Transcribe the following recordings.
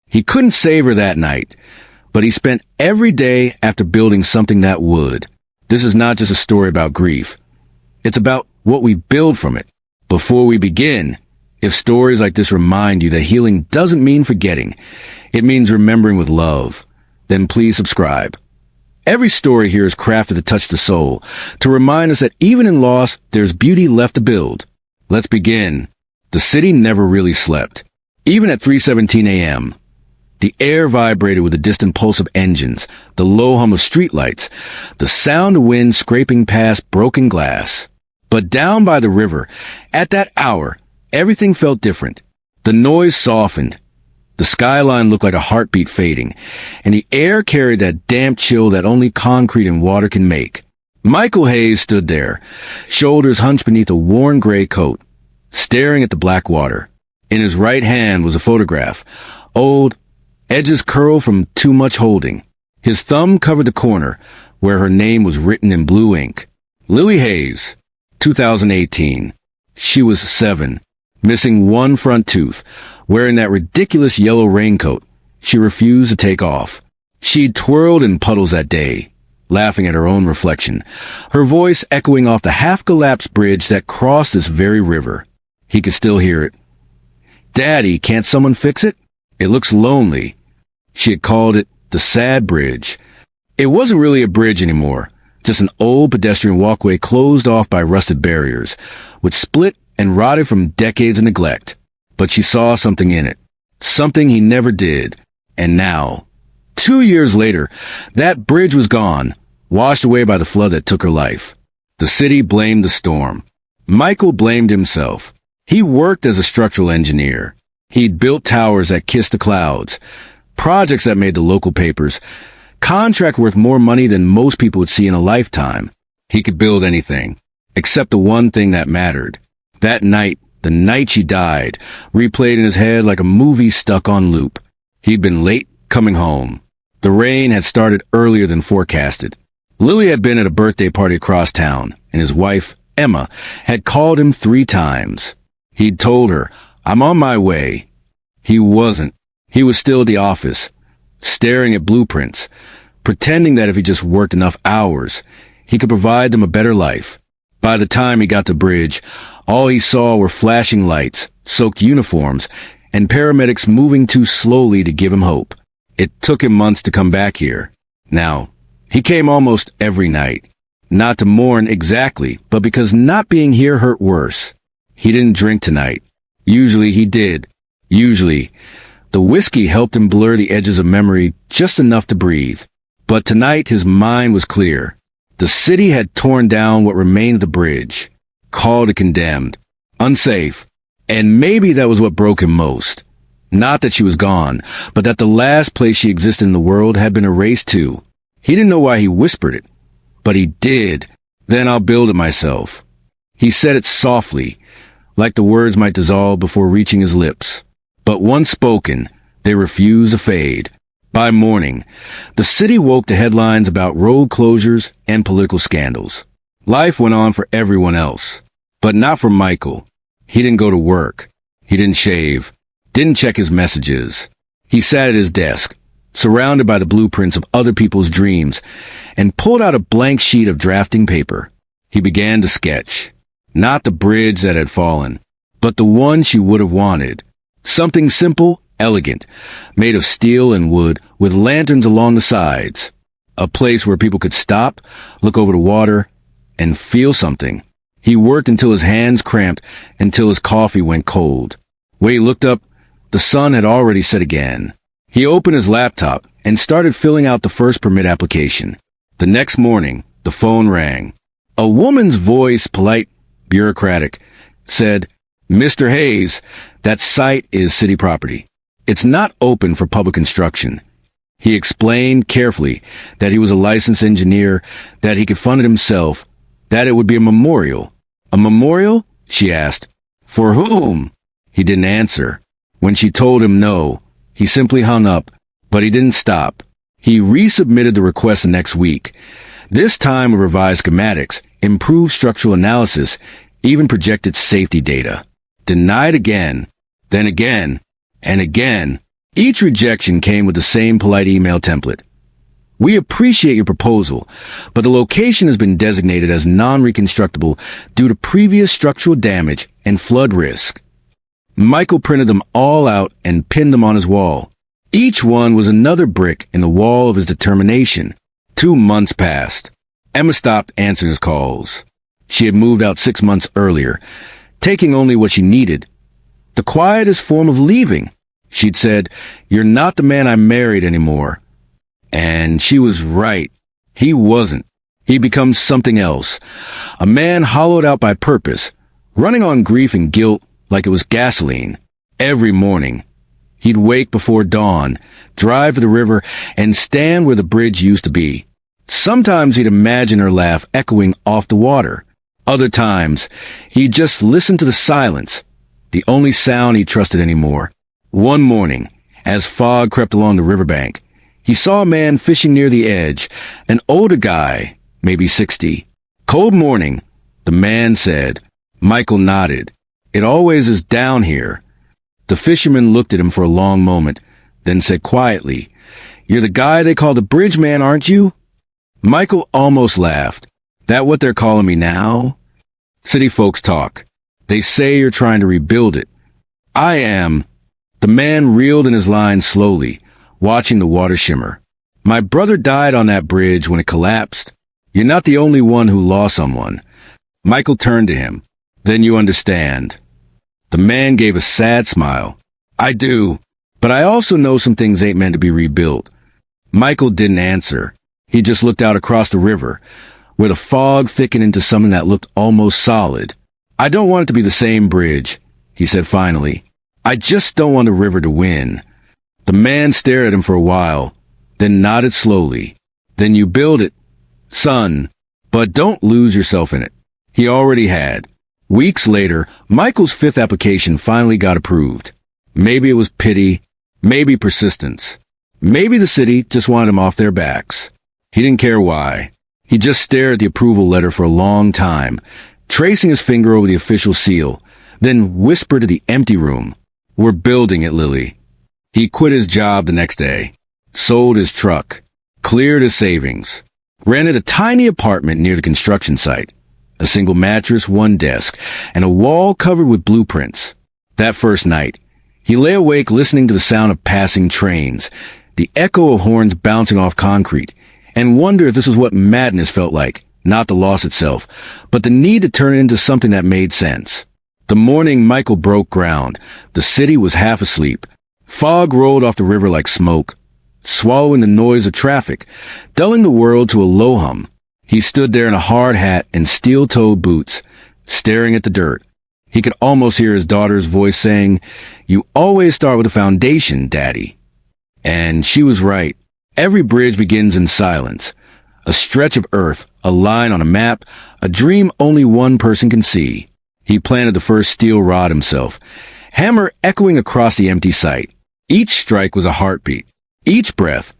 He couldn't save her that night, but he spent every day after building something that would. This is not just a story about grief. It's about what we build from it. Before we begin, if stories like this remind you that healing doesn't mean forgetting, it means remembering with love, then please subscribe. Every story here is crafted to touch the soul, to remind us that even in loss, there's beauty left to build. Let's begin. The city never really slept. Even at 3:17 a.m., the air vibrated with the distant pulse of engines, the low hum of streetlights, the sound of wind scraping past broken glass. But down by the river, at that hour, everything felt different. The noise softened. The skyline looked like a heartbeat fading, and the air carried that damp chill that only concrete and water can make. Michael Hayes stood there, shoulders hunched beneath a worn gray coat, staring at the black water. In his right hand was a photograph, old, edges curled from too much holding. His thumb covered the corner, where her name was written in blue ink. Lily Hayes, 2018. She was 7, missing one front tooth, wearing that ridiculous yellow raincoat she refused to take off. She'd twirled in puddles that day, laughing at her own reflection, her voice echoing off the half-collapsed bridge that crossed this very river. He could still hear it. "Daddy, can't someone fix it? It looks lonely." She had called it the Sad Bridge. It wasn't really a bridge anymore, just an old pedestrian walkway closed off by rusted barriers, which split and rotted from decades of neglect. But she saw something in it, something he never did. And now, 2 years later, that bridge was gone, washed away by the flood that took her life. The city blamed the storm. Michael blamed himself. He worked as a structural engineer. He'd built towers that kissed the clouds, projects that made the local papers, contract worth more money than most people would see in a lifetime. He could build anything, except the one thing that mattered. That night, the night she died, replayed in his head like a movie stuck on loop. He'd been late coming home. The rain had started earlier than forecasted. Lily had been at a birthday party across town, and his wife, Emma, had called him 3 times. He'd told her, "I'm on my way." He wasn't. He was still at the office, staring at blueprints, pretending that if he just worked enough hours, he could provide them a better life. By the time he got to bridge, all he saw were flashing lights, soaked uniforms, and paramedics moving too slowly to give him hope. It took him months to come back here. Now, he came almost every night. Not to mourn exactly, but because not being here hurt worse. He didn't drink tonight. Usually he did. Usually, the whiskey helped him blur the edges of memory just enough to breathe. But tonight his mind was clear. The city had torn down what remained of the bridge, called it condemned, unsafe, and maybe that was what broke him most. Not that she was gone, but that the last place she existed in the world had been erased too. He didn't know why he whispered it, but he did. "Then I'll build it myself." He said it softly, like the words might dissolve before reaching his lips. But once spoken, they refused to fade. By morning, the city woke to headlines about road closures and political scandals. Life went on for everyone else, but not for Michael. He didn't go to work. He didn't shave. Didn't check his messages. He sat at his desk, surrounded by the blueprints of other people's dreams, and pulled out a blank sheet of drafting paper. He began to sketch. Not the bridge that had fallen, but the one she would have wanted. Something simple, elegant, made of steel and wood, with lanterns along the sides. A place where people could stop, look over the water, and feel something. He worked until his hands cramped, until his coffee went cold. When he looked up, the sun had already set again. He opened his laptop and started filling out the first permit application. The next morning, the phone rang. A woman's voice, polite, bureaucratic, said, "Mr. Hayes, that site is city property. It's not open for public construction." He explained carefully that he was a licensed engineer, that he could fund it himself, that it would be a memorial. "A memorial?" she asked. "For whom?" He didn't answer. When she told him no, he simply hung up, but he didn't stop. He resubmitted the request the next week, this time with revised schematics, improved structural analysis, even projected safety data. Denied again, then again, and again. Each rejection came with the same polite email template. We appreciate your proposal, but the location has been designated as non-reconstructible due to previous structural damage and flood risk. Michael printed them all out and pinned them on his wall. Each one was another brick in the wall of his determination. 2 months passed. Emma stopped answering his calls. She had moved out 6 months earlier, taking only what she needed. The quietest form of leaving. She'd said, "You're not the man I married anymore." And she was right. He wasn't. He'd become something else. A man hollowed out by purpose, running on grief and guilt like it was gasoline. Every morning, he'd wake before dawn, drive to the river, and stand where the bridge used to be. Sometimes he'd imagine her laugh echoing off the water. Other times, he'd just listen to the silence, the only sound he trusted anymore. One morning, as fog crept along the riverbank, he saw a man fishing near the edge, an older guy, maybe 60. "Cold morning," the man said. Michael nodded. "It always is down here." The fisherman looked at him for a long moment, then said quietly, "You're the guy they call the bridge man, aren't you?" Michael almost laughed. "That what they're calling me now?" City folks talk. They say you're trying to rebuild it. I am. The man reeled in his line slowly, watching the water shimmer. "My brother died on that bridge when it collapsed. You're not the only one who lost someone." Michael turned to him. "Then you understand." The man gave a sad smile. "I do, but I also know some things ain't meant to be rebuilt." Michael didn't answer. He just looked out across the river, where the fog thickened into something that looked almost solid. "I don't want it to be the same bridge," he said finally. "I just don't want the river to win." The man stared at him for a while, then nodded slowly. "Then you build it, son, but don't lose yourself in it." He already had. Weeks later, Michael's 5th application finally got approved. Maybe it was pity, maybe persistence. Maybe the city just wanted him off their backs. He didn't care why. He just stared at the approval letter for a long time, tracing his finger over the official seal, then whispered to the empty room, "We're building it, Lily." He quit his job the next day, sold his truck, cleared his savings, rented a tiny apartment near the construction site, a single mattress, 1 desk, and a wall covered with blueprints. That first night, he lay awake listening to the sound of passing trains, the echo of horns bouncing off concrete, and wondered if this was what madness felt like, not the loss itself, but the need to turn it into something that made sense. The morning Michael broke ground, the city was half asleep. Fog rolled off the river like smoke, swallowing the noise of traffic, dulling the world to a low hum. He stood there in a hard hat and steel-toed boots, staring at the dirt. He could almost hear his daughter's voice saying, "You always start with a foundation, Daddy." And she was right. Every bridge begins in silence. A stretch of earth, a line on a map, a dream only one person can see. He planted the first steel rod himself, hammer echoing across the empty site. Each strike was a heartbeat. Each breath,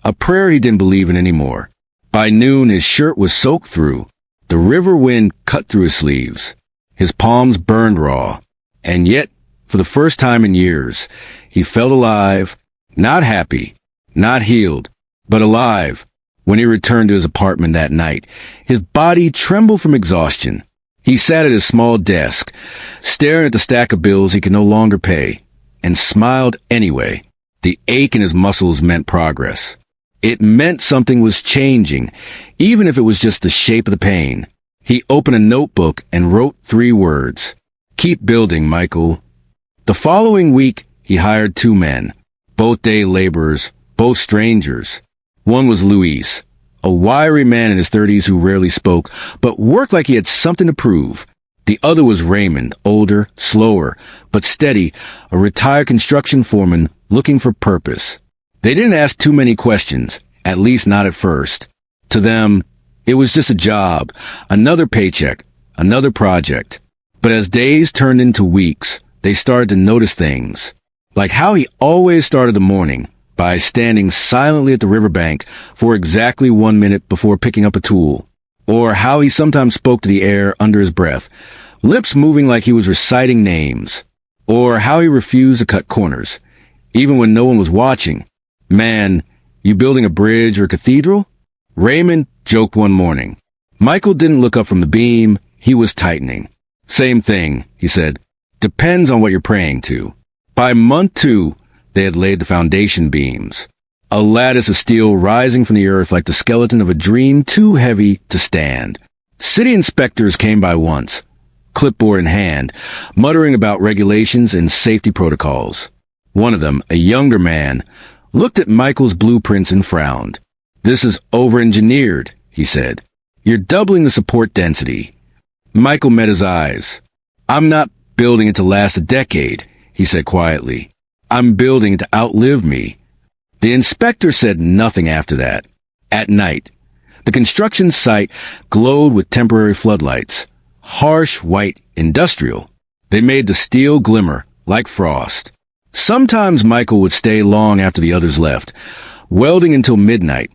a prayer he didn't believe in anymore. By noon, his shirt was soaked through. The river wind cut through his sleeves. His palms burned raw. And yet, for the first time in years, he felt alive, not happy, not healed, but alive. When he returned to his apartment that night, his body trembled from exhaustion. He sat at his small desk, staring at the stack of bills he could no longer pay, and smiled anyway. The ache in his muscles meant progress. It meant something was changing, even if it was just the shape of the pain. He opened a notebook and wrote 3 words. "Keep building, Michael." The following week, he hired 2 men, both day laborers, both strangers. One was Luis, a wiry man in his 30s who rarely spoke, but worked like he had something to prove. The other was Raymond, older, slower, but steady, a retired construction foreman looking for purpose. They didn't ask too many questions, at least not at first. To them, it was just a job, another paycheck, another project. But as days turned into weeks, they started to notice things, like how he always started the morning by standing silently at the riverbank for exactly 1 minute before picking up a tool, or how he sometimes spoke to the air under his breath, lips moving like he was reciting names, or how he refused to cut corners, even when no one was watching. Man, you building a bridge or a cathedral? Raymond joked one morning. Michael didn't look up from the beam. He was tightening. Same thing, he said. Depends on what you're praying to. By month 2, they had laid the foundation beams. A lattice of steel rising from the earth like the skeleton of a dream too heavy to stand. City inspectors came by once, clipboard in hand, muttering about regulations and safety protocols. One of them, a younger man, looked at Michael's blueprints and frowned. This is over-engineered, he said. You're doubling the support density. Michael met his eyes. I'm not building it to last a decade, he said quietly. I'm building it to outlive me. The inspector said nothing after that. At night, the construction site glowed with temporary floodlights. Harsh, white, industrial. They made the steel glimmer like frost. Sometimes Michael would stay long after the others left, welding until midnight,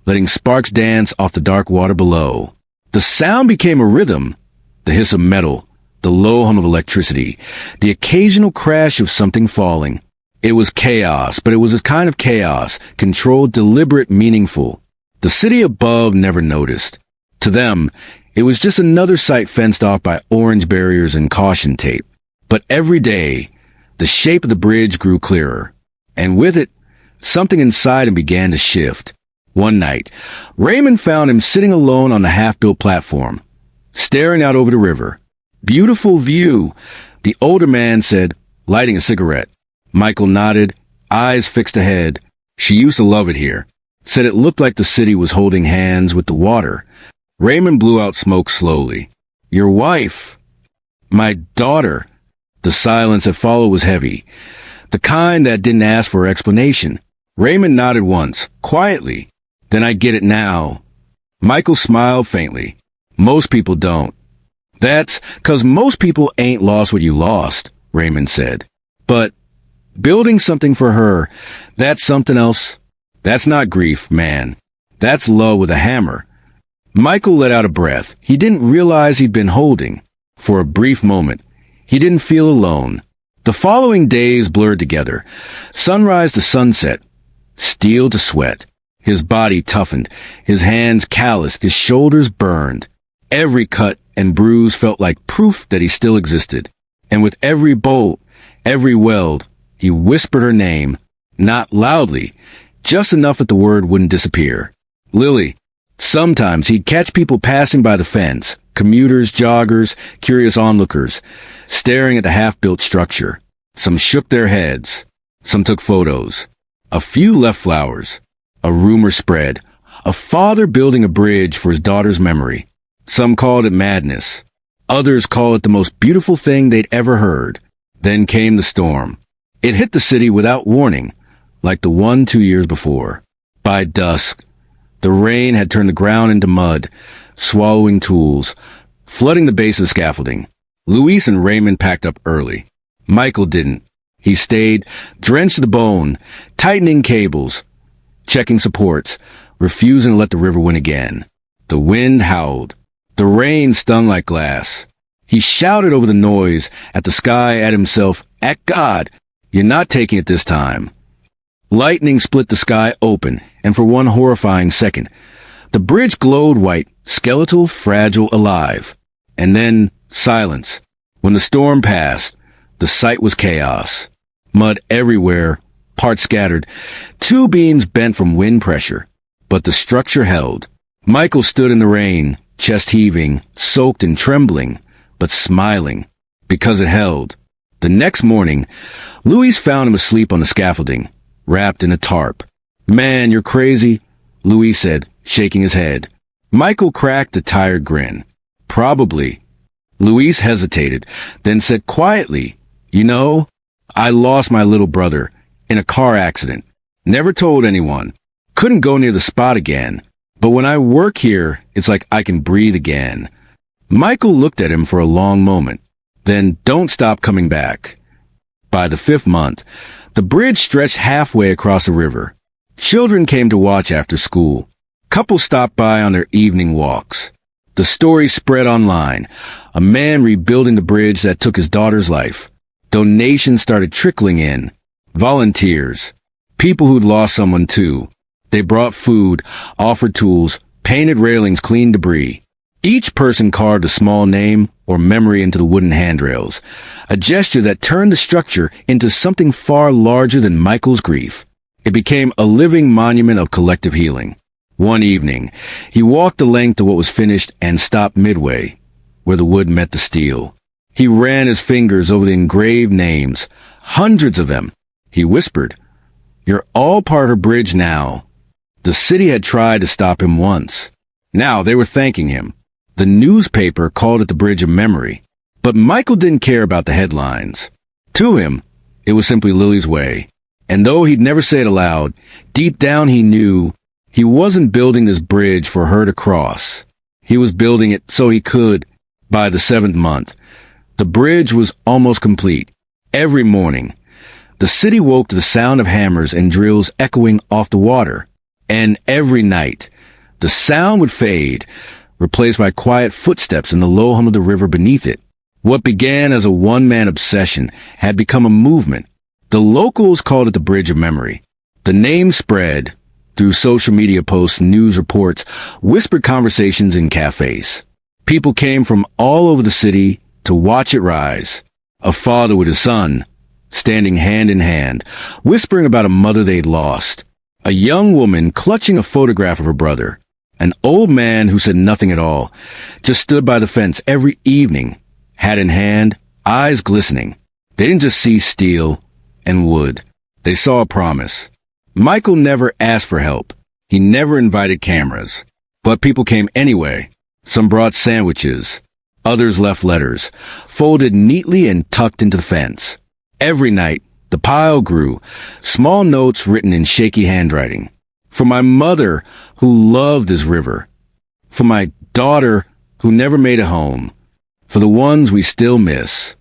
letting sparks dance off the dark water below. The sound became a rhythm, the hiss of metal, the low hum of electricity, the occasional crash of something falling. It was chaos, but it was a kind of chaos, controlled, deliberate, meaningful. The city above never noticed. To them, it was just another site fenced off by orange barriers and caution tape. But every day, the shape of the bridge grew clearer, and with it, something inside him began to shift. One night, Raymond found him sitting alone on the half-built platform, staring out over the river. Beautiful view, the older man said, lighting a cigarette. Michael nodded, eyes fixed ahead. She used to love it here. Said it looked like the city was holding hands with the water. Raymond blew out smoke slowly. Your wife? My daughter. The silence that followed was heavy, the kind that didn't ask for explanation. Raymond nodded once, quietly. Then I get it now. Michael smiled faintly. Most people don't. That's 'cause most people ain't lost what you lost, Raymond said. But building something for her, that's something else. That's not grief, man. That's love with a hammer. Michael let out a breath. He didn't realize he'd been holding. For a brief moment, he didn't feel alone. The following days blurred together. Sunrise to sunset. Steel to sweat. His body toughened. His hands calloused. His shoulders burned. Every cut and bruise felt like proof that he still existed. And with every bolt, every weld, he whispered her name. Not loudly, just enough that the word wouldn't disappear. Lily. Sometimes he'd catch people passing by the fence, commuters, joggers, curious onlookers, staring at the half-built structure. Some shook their heads. Some took photos. A few left flowers. A rumor spread. A father building a bridge for his daughter's memory. Some called it madness. Others called it the most beautiful thing they'd ever heard. Then came the storm. It hit the city without warning, like the one 2 years before. By dusk, the rain had turned the ground into mud, swallowing tools, flooding the base of scaffolding. Luis and Raymond packed up early. Michael didn't. He stayed, drenched to the bone, tightening cables, checking supports, refusing to let the river win again. The wind howled. The rain stung like glass. He shouted over the noise, at the sky, at himself, at God. You're not taking it this time. Lightning split the sky open, and for one horrifying second, the bridge glowed white, skeletal, fragile, alive. And then silence. When the storm passed, the site was chaos. Mud everywhere, parts scattered, 2 beams bent from wind pressure. But the structure held. Michael stood in the rain, chest heaving, soaked and trembling, but smiling, because it held. The next morning, Luis found him asleep on the scaffolding, wrapped in a tarp. Man, you're crazy, Luis said, shaking his head. Michael cracked a tired grin. Probably. Luis hesitated, then said quietly, You know, I lost my little brother in a car accident. Never told anyone. Couldn't go near the spot again. But when I work here, it's like I can breathe again. Michael looked at him for a long moment. Then don't stop coming back. By the 5th month, the bridge stretched halfway across the river. Children came to watch after school. Couples stopped by on their evening walks. The story spread online. A man rebuilding the bridge that took his daughter's life. Donations started trickling in. Volunteers. People who'd lost someone too. They brought food, offered tools, painted railings, cleaned debris. Each person carved a small name or memory into the wooden handrails, a gesture that turned the structure into something far larger than Michael's grief. It became a living monument of collective healing. One evening, he walked the length of what was finished and stopped midway, where the wood met the steel. He ran his fingers over the engraved names, hundreds of them. He whispered, "You're all part of bridge now." The city had tried to stop him once. Now they were thanking him. The newspaper called it the Bridge of Memory. But Michael didn't care about the headlines. To him, it was simply Lily's way. And though he'd never say it aloud, deep down he knew he wasn't building this bridge for her to cross. He was building it so he could. By the 7th month, the bridge was almost complete. Every morning, the city woke to the sound of hammers and drills echoing off the water. And every night, the sound would fade, replaced by quiet footsteps and the low hum of the river beneath it. What began as a one-man obsession had become a movement. The locals called it the Bridge of Memory. The name spread through social media posts, news reports, whispered conversations in cafes. People came from all over the city to watch it rise. A father with his son, standing hand in hand, whispering about a mother they'd lost. A young woman clutching a photograph of her brother. An old man who said nothing at all, just stood by the fence every evening, hat in hand, eyes glistening. They didn't just see steel and wood. They saw a promise. Michael never asked for help. He never invited cameras. But people came anyway. Some brought sandwiches. Others left letters, folded neatly and tucked into the fence. Every night, the pile grew, small notes written in shaky handwriting. For my mother, who loved this river. For my daughter, who never made it home. For the ones we still miss.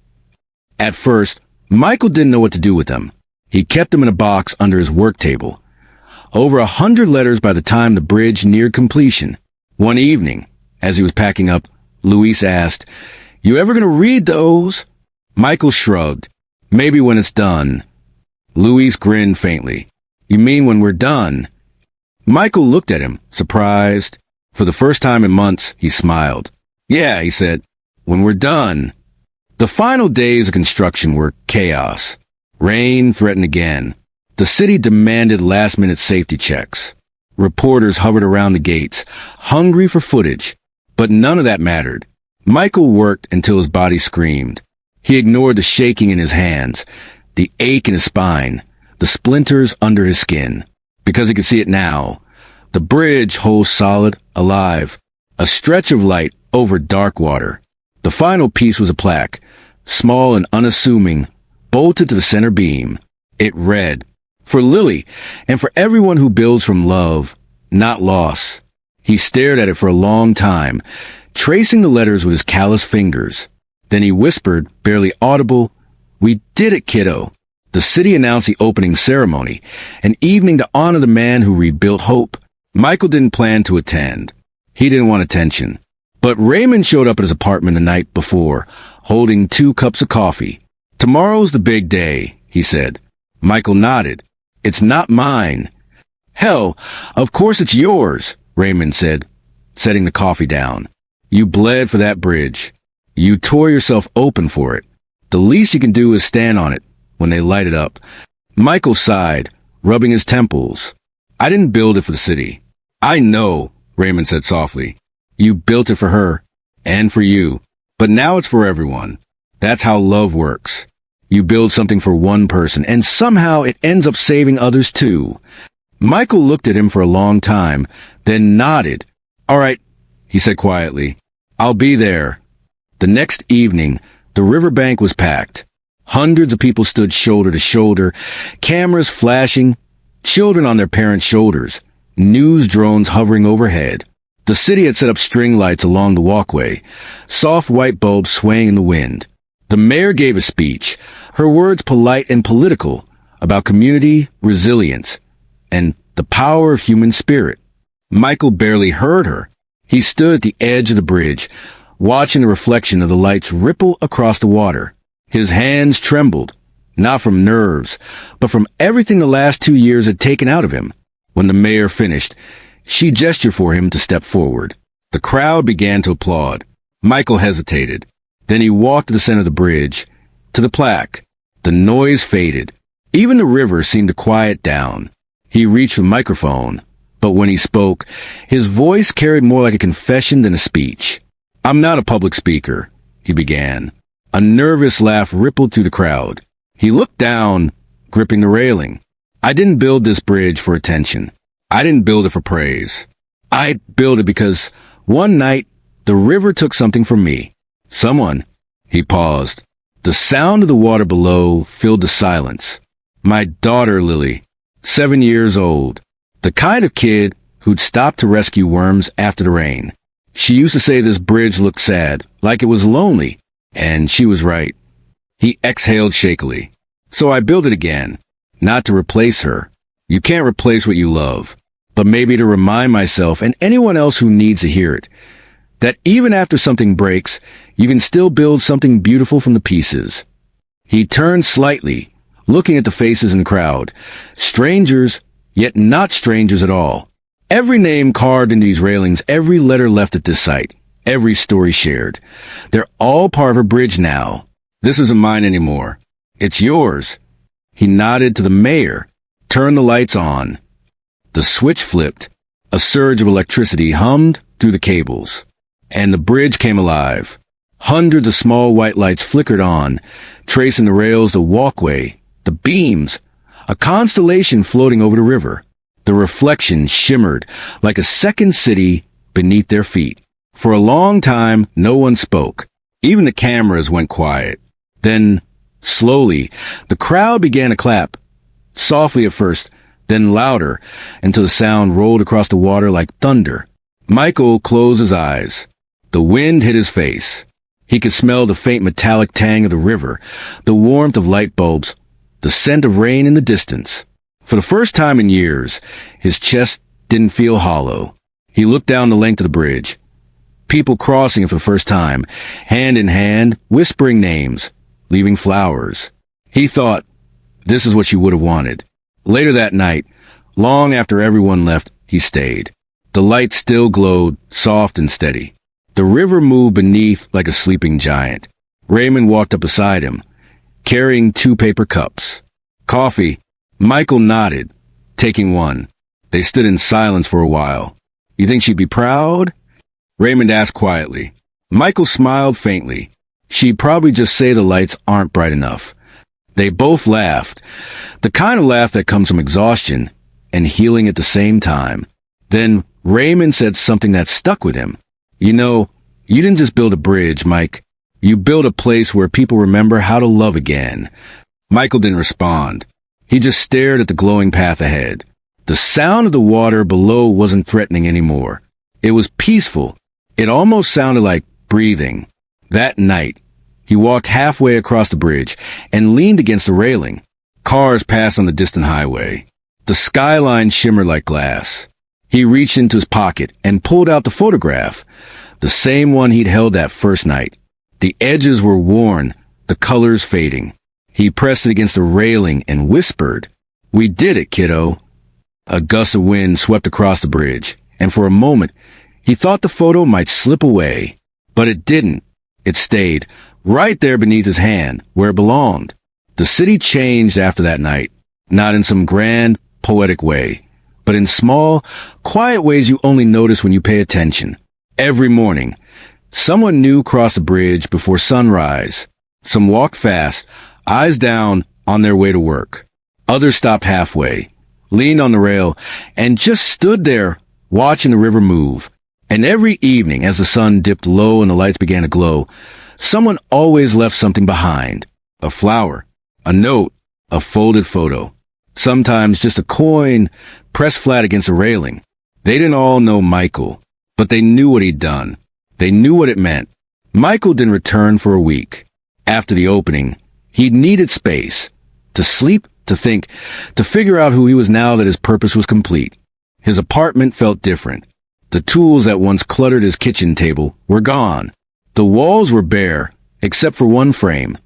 At first, Michael didn't know what to do with them. He kept them in a box under his work table. Over 100 letters by the time the bridge neared completion. One evening, as he was packing up, Luis asked, "You ever gonna read those?" Michael shrugged. "Maybe when it's done." Luis grinned faintly. "You mean when we're done?" Michael looked at him, surprised. For the first time in months, he smiled. "Yeah," he said, "when we're done." The final days of construction were chaos. Rain threatened again. The city demanded last-minute safety checks. Reporters hovered around the gates, hungry for footage. But none of that mattered. Michael worked until his body screamed. He ignored the shaking in his hands, the ache in his spine, the splinters under his skin. Because he could see it now. The bridge holds solid, alive. A stretch of light over dark water. The final piece was a plaque, small and unassuming, bolted to the center beam. It read, "For Lily, and for everyone who builds from love, not loss." He stared at it for a long time, tracing the letters with his calloused fingers. Then he whispered, barely audible, "We did it, kiddo." The city announced the opening ceremony, an evening to honor the man who rebuilt hope. Michael didn't plan to attend. He didn't want attention. But Raymond showed up at his apartment the night before, holding 2 cups of coffee. "Tomorrow's the big day," he said. Michael nodded. "It's not mine." "Hell, of course it's yours," Raymond said, setting the coffee down. "You bled for that bridge. You tore yourself open for it. The least you can do is stand on it when they light it up." Michael sighed, rubbing his temples. "I didn't build it for the city." "I know," Raymond said softly. "You built it for her, and for you. But now it's for everyone. That's how love works. You build something for one person, and somehow it ends up saving others too." Michael looked at him for a long time, then nodded. "All right," he said quietly. "I'll be there." The next evening, the riverbank was packed. Hundreds of people stood shoulder to shoulder, cameras flashing, children on their parents' shoulders, news drones hovering overhead. The city had set up string lights along the walkway, soft white bulbs swaying in the wind. The mayor gave a speech, her words polite and political, about community, resilience, and the power of human spirit. Michael barely heard her. He stood at the edge of the bridge, watching the reflection of the lights ripple across the water. His hands trembled, Not from nerves, but from everything the last 2 years had taken out of him. When the mayor finished, she gestured for him to step forward. The crowd began to applaud. Michael hesitated. Then he walked to the center of the bridge, to the plaque. The noise faded. Even the river seemed to quiet down. He reached for the microphone, but when he spoke, his voice carried more like a confession than a speech. "I'm not a public speaker," he began. A nervous laugh rippled through the crowd. He looked down, gripping the railing. "I didn't build this bridge for attention. I didn't build it for praise. I built it because one night the river took something from me. Someone." He paused. The sound of the water below filled the silence. "My daughter, Lily, 7 years old. The kind of kid who'd stop to rescue worms after the rain. She used to say this bridge looked sad, like it was lonely, and she was right." He exhaled shakily. "So I built it again, not to replace her. You can't replace what you love, but maybe to remind myself and anyone else who needs to hear it, that even after something breaks, you can still build something beautiful from the pieces." He turned slightly, looking at the faces in the crowd. Strangers, yet not strangers at all. Every name carved into these railings, every letter left at this site, every story shared. They're all part of a bridge now. "This isn't mine anymore. It's yours." He nodded to the mayor. "Turn the lights on." The switch flipped. A surge of electricity hummed through the cables, and the bridge came alive. Hundreds of small white lights flickered on, tracing the rails, the walkway, the beams, a constellation floating over the river. The reflection shimmered like a second city beneath their feet. For a long time, no one spoke. Even the cameras went quiet. Then, slowly, the crowd began to clap. Softly at first, then louder, until the sound rolled across the water like thunder. Michael closed his eyes. The wind hit his face. He could smell the faint metallic tang of the river, the warmth of light bulbs, the scent of rain in the distance. For the first time in years, his chest didn't feel hollow. He looked down the length of the bridge. People crossing it for the first time, hand in hand, whispering names, leaving flowers. He thought, this is what you would have wanted. Later that night, long after everyone left, he stayed. The light still glowed, soft and steady. The river moved beneath like a sleeping giant. Raymond walked up beside him, carrying 2 paper cups. "Coffee." Michael nodded, taking one. They stood in silence for a while. "You think she'd be proud?" Raymond asked quietly. Michael smiled faintly. "She'd probably just say the lights aren't bright enough." They both laughed, the kind of laugh that comes from exhaustion and healing at the same time. Then Raymond said something that stuck with him. "You know, you didn't just build a bridge, Mike. You built a place where people remember how to love again." Michael didn't respond. He just stared at the glowing path ahead. The sound of the water below wasn't threatening anymore. It was peaceful. It almost sounded like breathing. That night, he walked halfway across the bridge and leaned against the railing. Cars passed on the distant highway. The skyline shimmered like glass. He reached into his pocket and pulled out the photograph, the same one he'd held that first night. The edges were worn, the colors fading. He pressed it against the railing and whispered, "We did it, kiddo." A gust of wind swept across the bridge, and for a moment, he thought the photo might slip away. But it didn't. It stayed, right there beneath his hand, where it belonged. The city changed after that night, not in some grand, poetic way, but in small, quiet ways you only notice when you pay attention. Every morning, someone new crossed the bridge before sunrise. Some walked fast, eyes down, on their way to work. Others stopped halfway, leaned on the rail, and just stood there, watching the river move. And every evening, as the sun dipped low and the lights began to glow, someone always left something behind. A flower, a note, a folded photo. Sometimes just a coin pressed flat against a railing. They didn't all know Michael, but they knew what he'd done. They knew what it meant. Michael didn't return for a week. After the opening, he needed space. To sleep, to think, to figure out who he was now that his purpose was complete. His apartment felt different. The tools that once cluttered his kitchen table were gone. The walls were bare, except for one frame.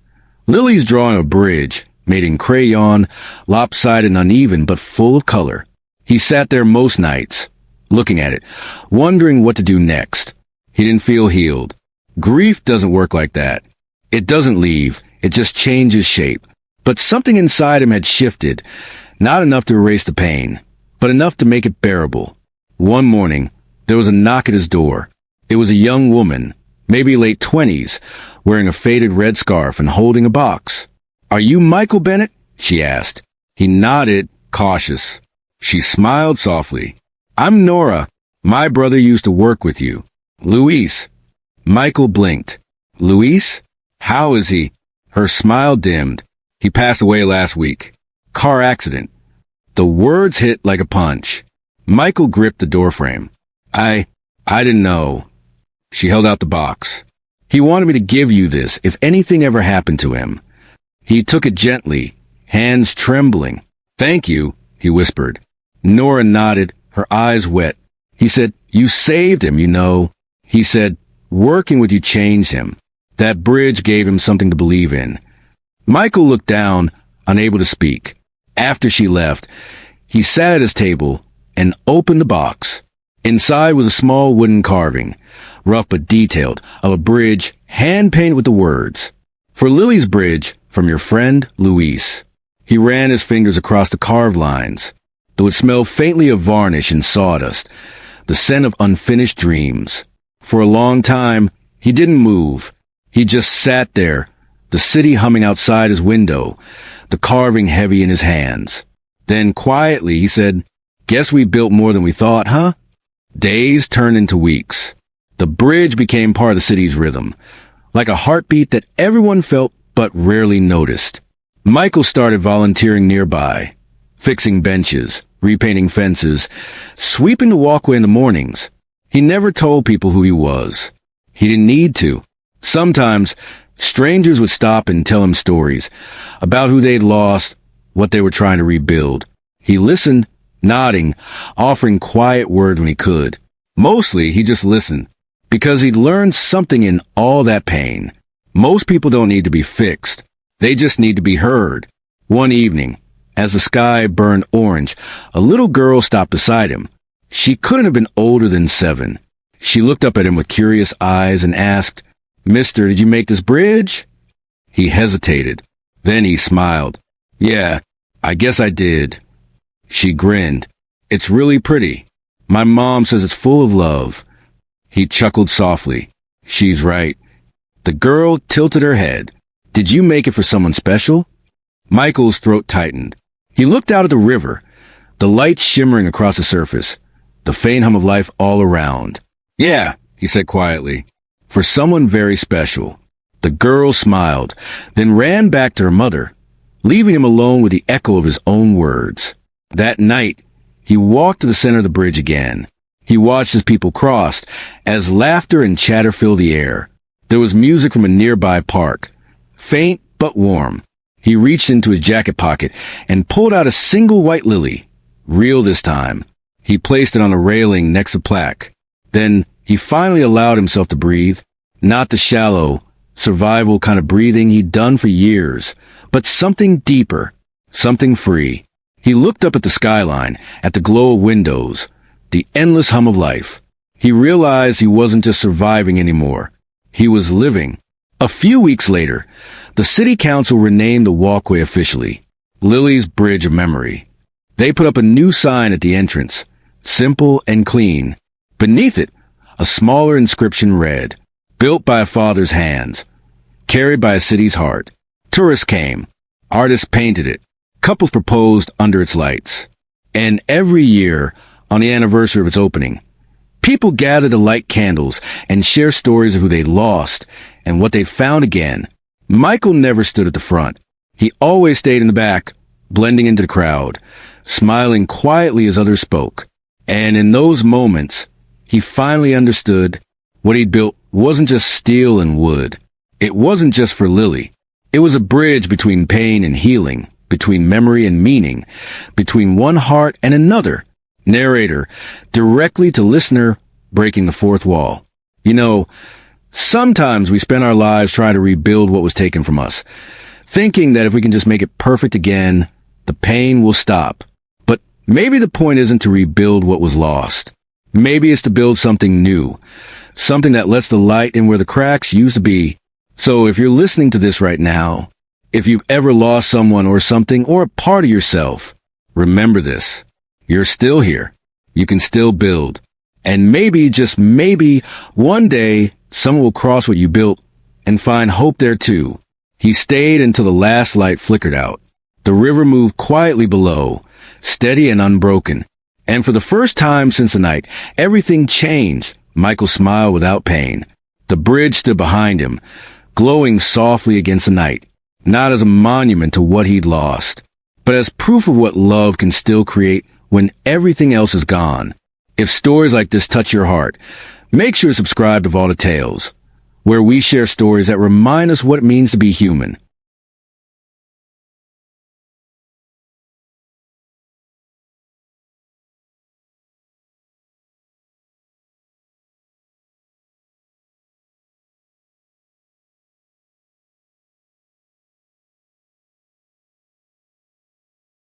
Lily's drawing a bridge, made in crayon, lopsided and uneven, but full of color. He sat there most nights, looking at it, wondering what to do next. He didn't feel healed. Grief doesn't work like that. It doesn't leave, it just changes shape. But something inside him had shifted, not enough to erase the pain, but enough to make it bearable. One morning, there was a knock at his door. It was a young woman, maybe late 20s, wearing a faded red scarf and holding a box. "Are you Michael Bennett?" she asked. He nodded, cautious. She smiled softly. "I'm Nora. My brother used to work with you." "Luis." Michael blinked. "Luis? How is he?" Her smile dimmed. "He passed away last week. Car accident." The words hit like a punch. Michael gripped the doorframe. I didn't know." She held out the box. "He wanted me to give you this if anything ever happened to him." He took it gently, hands trembling. "Thank you," he whispered. Nora nodded, her eyes wet. He said, "You saved him, you know." He said, "Working with you changed him. That bridge gave him something to believe in." Michael looked down, unable to speak. After she left, he sat at his table and opened the box. Inside was a small wooden carving, rough but detailed, of a bridge hand-painted with the words, "For Lily's bridge, from your friend, Luis." He ran his fingers across the carved lines. Though it smelled faintly of varnish and sawdust, the scent of unfinished dreams. For a long time, he didn't move. He just sat there, the city humming outside his window, the carving heavy in his hands. Then quietly he said, "Guess we built more than we thought, huh?" Days turned into weeks. The bridge became part of the city's rhythm, like a heartbeat that everyone felt but rarely noticed. Michael started volunteering nearby, fixing benches, repainting fences, sweeping the walkway in the mornings. He never told people who he was. He didn't need to. Sometimes, strangers would stop and tell him stories about who they'd lost, what they were trying to rebuild. He listened, nodding, offering quiet words when he could. Mostly, he just listened, because he'd learned something in all that pain. Most people don't need to be fixed. They just need to be heard. One evening, as the sky burned orange, a little girl stopped beside him. She couldn't have been older than 7. She looked up at him with curious eyes and asked, "Mister, did you make this bridge?" He hesitated. Then he smiled. "Yeah, I guess I did." She grinned. "It's really pretty. My mom says it's full of love." He chuckled softly. "She's right." The girl tilted her head. "Did you make it for someone special?" Michael's throat tightened. He looked out at the river, the light shimmering across the surface, the faint hum of life all around. "Yeah," he said quietly, "for someone very special." The girl smiled, then ran back to her mother, leaving him alone with the echo of his own words. That night, he walked to the center of the bridge again. He watched as people crossed, as laughter and chatter filled the air. There was music from a nearby park, faint but warm. He reached into his jacket pocket and pulled out a single white lily, real this time. He placed it on a railing next to the plaque. Then he finally allowed himself to breathe, not the shallow, survival kind of breathing he'd done for years, but something deeper, something free. He looked up at the skyline, at the glow of windows, the endless hum of life. He realized he wasn't just surviving anymore. He was living. A few weeks later, the city council renamed the walkway officially, Lily's Bridge of Memory. They put up a new sign at the entrance, simple and clean. Beneath it, a smaller inscription read, "Built by a father's hands, carried by a city's heart." Tourists came. Artists painted it. Couples proposed under its lights. And every year, on the anniversary of its opening, people gathered to light candles and share stories of who they'd lost and what they'd found again. Michael never stood at the front. He always stayed in the back, blending into the crowd, smiling quietly as others spoke. And in those moments, he finally understood what he'd built wasn't just steel and wood. It wasn't just for Lily. It was a bridge between pain and healing, between memory and meaning, between one heart and another. Narrator, directly to listener, breaking the fourth wall. You know, sometimes we spend our lives trying to rebuild what was taken from us, thinking that if we can just make it perfect again, the pain will stop. But maybe the point isn't to rebuild what was lost. Maybe it's to build something new, something that lets the light in where the cracks used to be. So if you're listening to this right now, if you've ever lost someone or something or a part of yourself, remember this. You're still here. You can still build. And maybe, just maybe, one day, someone will cross what you built and find hope there too. He stayed until the last light flickered out. The river moved quietly below, steady and unbroken. And for the first time since the night, everything changed. Michael smiled without pain. The bridge stood behind him, glowing softly against the night, not as a monument to what he'd lost, but as proof of what love can still create when everything else is gone. If stories like this touch your heart, make sure to subscribe to Vaulted Tales, where we share stories that remind us what it means to be human.